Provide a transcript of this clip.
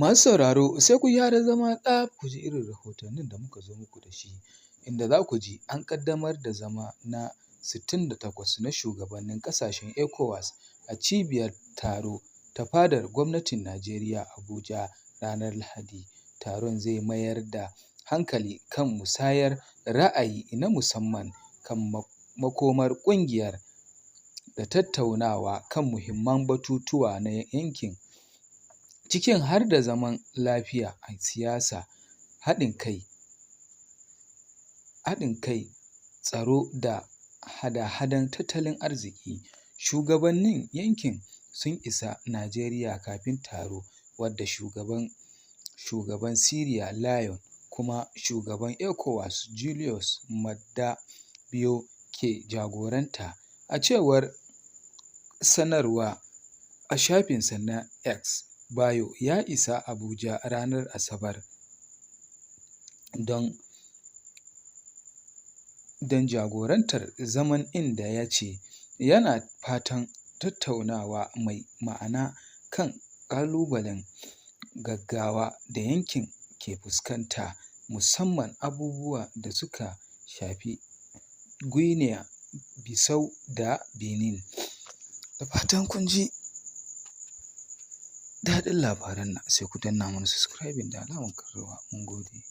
Masu sauraro sai ku gyara zama tsaf ku ji irin rahotannin da muka zo muku da shi, inda za ku ji an ƙaddamar da zama na 68 na shugabannin ƙasashen ECOWAS a cibiyar taro ta fadar gwamnatin Najeriya Abuja ranar Lahadi. Taron zai mayar da hankali kan musayar ra'ayi na musamman kan makomar ƙungiyar da tattaunawa kan muhimman batutuwa na yankin, cikin har da zaman lafiya a siyasa, haɗin kai, tsaro da hada-hadan tattalin arziki. Shugabannin yankin sun isa Najeriya kafin taro, wadda shugaban Sierra Leone kuma shugaban ECOWAS Julius Maada Bio ke jagoranta. A cewar sanarwa a shafinsa na X, Bio ya isa Abuja ranar Asabar don jagorantar zaman, inda ya ce yana fatan tattaunawa mai ma'ana kan ƙalubalen gaggawa da yankin ke fuskanta, musamman abubuwa da suka shafi Guinea Bissau da Benin. Da fatan kun ji daɗin labaran nan, sai ku danna mana subscribing da alamar ƙararrawa. Mun gode.